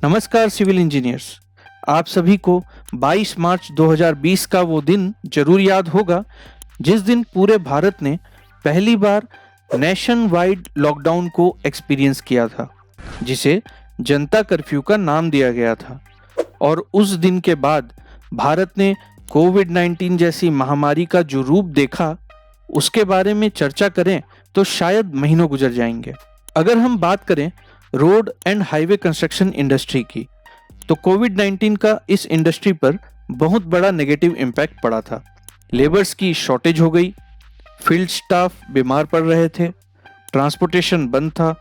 नमस्कार civil engineers. आप सभी को 22 मार्च 2020 का वो दिन जरूर याद होगा जिस दिन पूरे भारत ने पहली बार नेशन वाइड लॉकडाउन को एक्सपीरियंस किया था, जिसे जनता कर्फ्यू का नाम दिया गया था। और उस दिन के बाद भारत ने कोविड-19 जैसी महामारी का जो रूप देखा, उसके बारे में चर्चा करें तो शायद महीनों गुजर जाएंगे। अगर हम बात करें road and highway construction industry की, तो कोविड-19 का इस इंडस्ट्री पर बहुत बड़ा नेगेटिव इम्पैक्ट पड़ा था। लेबर्स की शॉर्टेज हो गई, फील्ड स्टाफ बीमार पड़ रहे थे, ट्रांसपोर्टेशन बंद था,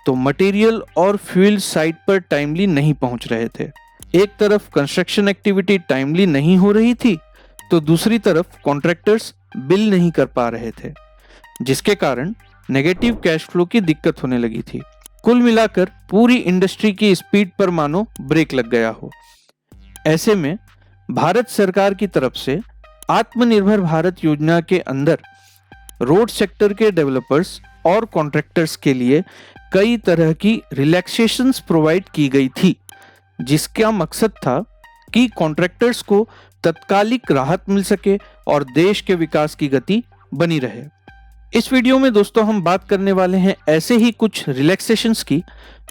तो मटेरियल और फ्यूल साइट पर टाइमली नहीं पहुंच रहे थे। एक तरफ कंस्ट्रक्शन एक्टिविटी टाइमली नहीं हो रही थी, तो दूसरी तरफ कॉन्ट्रैक्टर्स बिल नहीं कर पा रहे थे, जिसके कारण नेगेटिव कैश फ्लो की दिक्कत होने लगी थी। कुल मिलाकर पूरी इंडस्ट्री की स्पीड पर मानो ब्रेक लग गया हो। ऐसे में भारत सरकार की तरफ से आत्मनिर्भर भारत योजना के अंदर रोड सेक्टर के डेवलपर्स और कॉन्ट्रैक्टर्स के लिए कई तरह की रिलैक्सेशंस प्रोवाइड की गई थी, जिसका मकसद था कि कॉन्ट्रैक्टर्स को तत्कालिक राहत मिल सके और देश के विकास की गति बनी रहे। इस वीडियो में दोस्तों हम बात करने वाले हैं ऐसे ही कुछ रिलैक्सेशंस की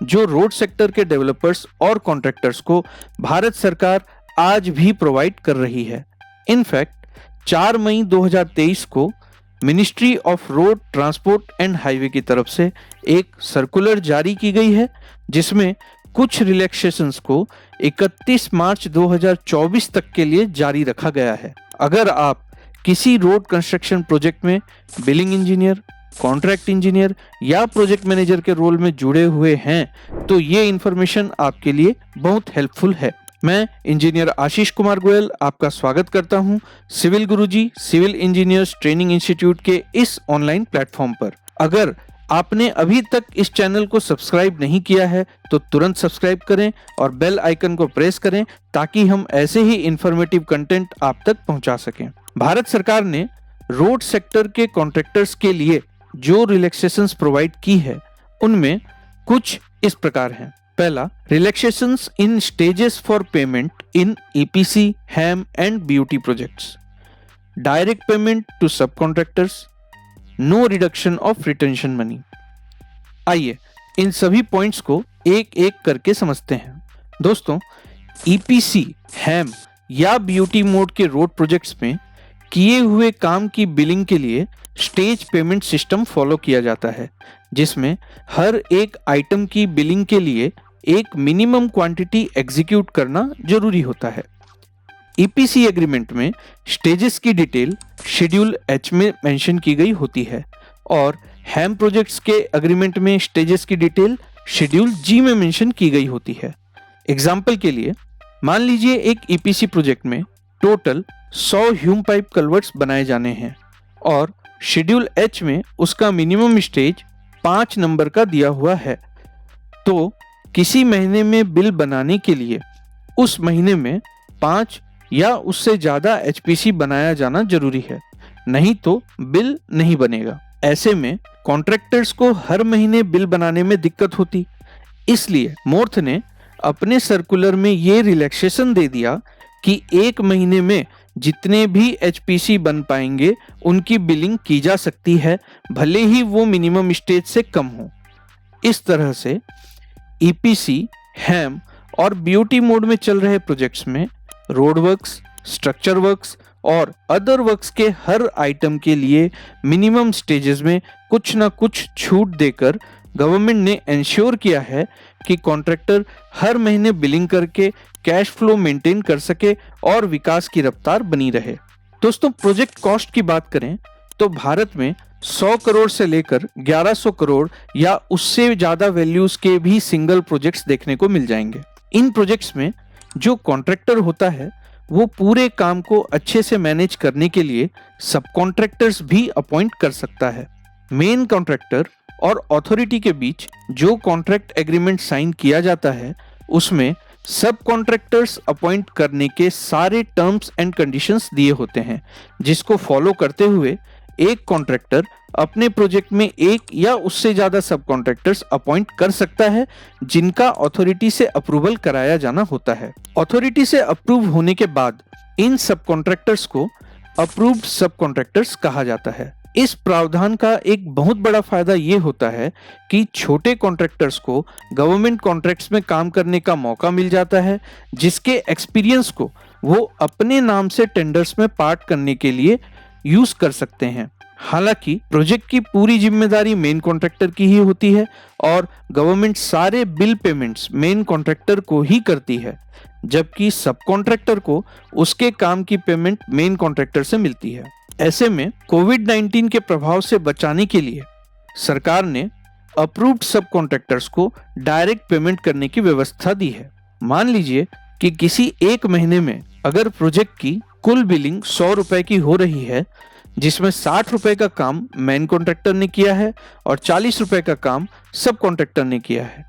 जो रोड सेक्टर के डेवलपर्स और कॉन्ट्रैक्टर्स को भारत सरकार आज भी प्रोवाइड कर रही है। इनफैक्ट 4 मई 2023 को ministry of road transport and highway की तरफ से एक सर्कुलर जारी की गई है, जिसमें कुछ रिलैक्सेशंस को 31 मार्च 2024 तक के लिए जारी रखा गया है। अगर आप किसी रोड कंस्ट्रक्शन प्रोजेक्ट में बिलिंग इंजीनियर, कॉन्ट्रैक्ट इंजीनियर या प्रोजेक्ट मैनेजर के रोल में जुड़े हुए हैं, तो ये इन्फॉर्मेशन आपके लिए बहुत हेल्पफुल है। मैं इंजीनियर आशीष कुमार गोयल आपका स्वागत करता हूं सिविल गुरुजी सिविल इंजीनियर्स ट्रेनिंग इंस्टीट्यूट के इस ऑनलाइन प्लेटफॉर्म पर। अगर आपने अभी तक इस चैनल को सब्सक्राइब नहीं किया है तो तुरंत सब्सक्राइब करें और बेल आइकन को प्रेस करें ताकि हम ऐसे ही इंफॉर्मेटिव कंटेंट आप तक पहुंचा सकें। भारत सरकार ने रोड सेक्टर के कॉन्ट्रैक्टर्स के लिए जो रिलैक्सेशंस प्रोवाइड की है, उनमें कुछ इस प्रकार हैं। पहला, relaxations in stages for payment in EPC, HAM and BOT projects, direct payment to sub contractors, no reduction of retention money. आइए इन सभी पॉइंट्स को एक एक करके समझते हैं। दोस्तों, ईपीसी, हैम या बीओटी मोड के रोड प्रोजेक्ट्स में किए हुए काम की बिलिंग के लिए स्टेज पेमेंट सिस्टम फॉलो किया जाता है, जिसमें हर एक आइटम की बिलिंग के लिए एक मिनिमम क्वांटिटी एग्जीक्यूट करना जरूरी होता है। ईपीसी एग्रीमेंट में स्टेजेस की डिटेल शेड्यूल एच में मेंशन की गई होती है और हैम प्रोजेक्ट्स के एग्रीमेंट में स्टेजेस की डिटेल शेड्यूल जी में मेंशन की गई होती है। एग्जाम्पल के लिए मान लीजिए एक ईपीसी प्रोजेक्ट में टोटल 100 ह्यूम पाइप कल्वर्ट्स बनाए जाने हैं और शेड्यूल एच में उसका मिनिमम स्टेज 5 नंबर का दिया हुआ है, तो किसी महीने में बिल बनाने के लिए उस महीने में 5 या उससे ज्यादा एचपीसी बनाया जाना जरूरी है, नहीं तो बिल नहीं बनेगा। ऐसे में कॉन्ट्रैक्टर्स को हर महीने बिल बनाने में दिक्कत होती, इसलिए मोर्थ ने अपने सर्कुलर में ये रिलैक्सेशन दे दिया कि एक महीने में जितने भी एचपीसी बन पाएंगे उनकी बिलिंग की जा सकती है, भले ही वो मिनिमम स्टेज से कम हो। इस तरह से ईपीसी, हैम और बीओटी मोड में चल रहे प्रोजेक्ट्स में रोड वर्क्स, स्ट्रक्चर वर्क्स और अदर वर्क्स के हर आइटम के लिए मिनिमम स्टेजेस में कुछ ना कुछ छूट देकर गवर्नमेंट ने इंश्योर किया है कि कॉन्ट्रैक्टर हर महीने बिलिंग करके कैश फ्लो मेंटेन कर सके और विकास की रफ्तार बनी रहे। दोस्तों, प्रोजेक्ट कॉस्ट की बात करें तो भारत में 100 करोड़ से लेकर 1100 करोड़ या उससे ज्यादा वैल्यूज के भी सिंगल प्रोजेक्ट्स देखने को मिल जाएंगे। इन प्रोजेक्ट्स में जो कॉन्ट्रैक्टर होता है वो पूरे काम को अच्छे से मैनेज करने के लिए सब कॉन्ट्रैक्टर्स भी अपॉइंट कर सकता है। मेन कॉन्ट्रैक्टर और अथॉरिटी के बीच जो कॉन्ट्रैक्ट एग्रीमेंट साइन किया जाता है, उसमें सब कॉन्ट्रैक्टर्स अपॉइंट करने के सारे टर्म्स एंड कंडीशंस दिए होते हैं, जिसको फॉलो करते हुए एक कॉन्ट्रैक्टर अपने प्रोजेक्ट में एक या उससे ज्यादा सब कॉन्ट्रैक्टर्स अपॉइंट कर सकता है जिनका अथॉरिटी से अप्रूवल कराया जाना होता है। अथॉरिटी से अप्रूव होने के बाद इन सब कॉन्ट्रैक्टर्स को अप्रूव्ड सब कॉन्ट्रैक्टर्स कहा जाता है। इस प्रावधान का एक बहुत बड़ा फायदा ये होता है कि छोटे कॉन्ट्रैक्टर्स को गवर्नमेंट कॉन्ट्रैक्ट्स में काम करने का मौका मिल जाता है, जिसके एक्सपीरियंस को वो अपने नाम से टेंडर्स में पार्ट करने के लिए यूज कर सकते हैं। हालांकि प्रोजेक्ट की पूरी जिम्मेदारी मेन कॉन्ट्रैक्टर की ही होती है और गवर्नमेंट सारे बिल पेमेंट्स मेन कॉन्ट्रैक्टर को ही करती है, जबकि सब कॉन्ट्रैक्टर को उसके काम की पेमेंट मेन कॉन्ट्रैक्टर से मिलती है। ऐसे में कोविड-19 के प्रभाव से बचाने के लिए सरकार ने अप्रूव्ड सब कॉन्ट्रैक्टर्स को डायरेक्ट पेमेंट करने की व्यवस्था दी है। मान लीजिए कि किसी एक महीने में अगर प्रोजेक्ट की कुल बिलिंग 100 रुपए की हो रही है, जिसमें 60 रुपए का काम मेन कॉन्ट्रैक्टर ने किया है और 40 रुपए का काम सब कॉन्ट्रैक्टर ने किया है,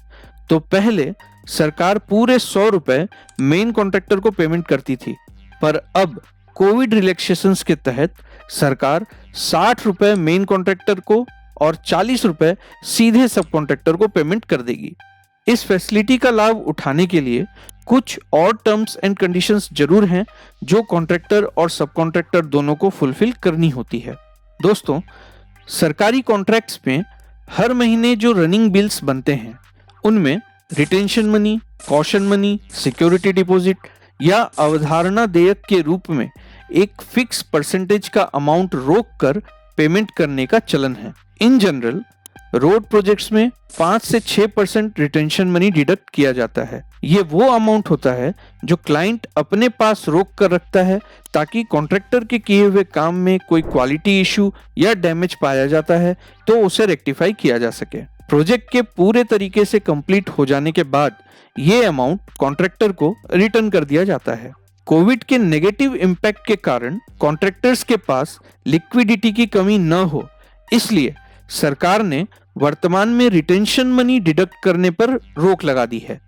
तो पहले सरकार पूरे 100 रुपए मेन कॉन्ट्रैक्टर को पेमेंट करती थी, पर अब कोविड रिलैक्सेशंस के तहत सरकार 60 रुपए मेन कॉन्ट्रैक्टर को और 40 रुपए सीधे सब कॉन्ट्रैक्टर को पेमेंट कर देगी। इस फैसिलिटी का लाभ उठाने के लिए कुछ और टर्म्स एंड कंडीशंस जरूर हैं जो कॉन्ट्रैक्टर और सब कॉन्ट्रैक्टर दोनों को फुलफिल करनी होती है। दोस्तों, सरकारी कॉन्ट्रैक्ट्स में हर महीने जो रनिंग बिल्स बनते हैं उनमें retention money, caution money, security deposit या अवधारणा देयक के रूप में एक फिक्स परसेंटेज का अमाउंट रोक कर पेमेंट करने का चलन है। इन जनरल रोड प्रोजेक्ट्स में 5 से 6% रिटेंशन मनी डिडक्ट किया जाता है। ये वो अमाउंट होता है जो क्लाइंट अपने पास रोक कर रखता है ताकि कॉन्ट्रैक्टर के किए हुए काम में कोई क्वालिटी इशू या डैमेज पाया जाता है तो उसे रेक्टिफाई किया जा सके। प्रोजेक्ट के पूरे तरीके से कंप्लीट हो जाने के बाद ये अमाउंट कॉन्ट्रैक्टर को रिटर्न कर दिया जाता है। कोविड के नेगेटिव इम्पैक्ट के कारण कॉन्ट्रैक्टर्स के पास लिक्विडिटी की कमी न हो, इसलिए सरकार ने वर्तमान में रिटेंशन मनी डिडक्ट करने पर रोक लगा दी है।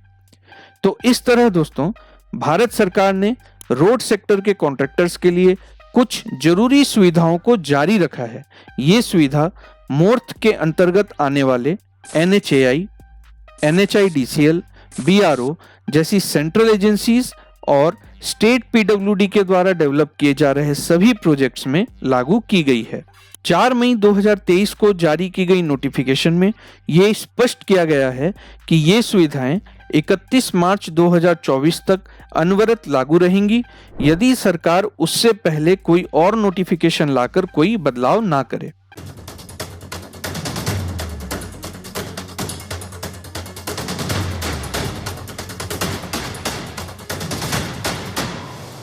तो इस तरह दोस्तों, भारत सरकार ने रोड सेक्टर के कॉन्ट्रैक्टर्स के लिए कुछ जरूरी सुविधाओं को जारी रखा है। ये सुविधा मोर्थ के अंतर्गत आने वाले NHAI, NHIDCL, BRO जैसी सेंट्रल एजेंसीज और स्टेट PWD के द्वारा डेवलप किए जा रहे सभी प्रोजेक्ट्स में लागू की गई है। 4 मई 2023 को जारी की गई नोटिफिकेशन में ये स्पष्ट किया गया है कि ये सुविधाएं 31 मार्च 2024 तक अनवरत लागू रहेंगी, यदि सरकार उससे पहले कोई और नोटिफिकेशन लाकर कोई बदलाव ना करे।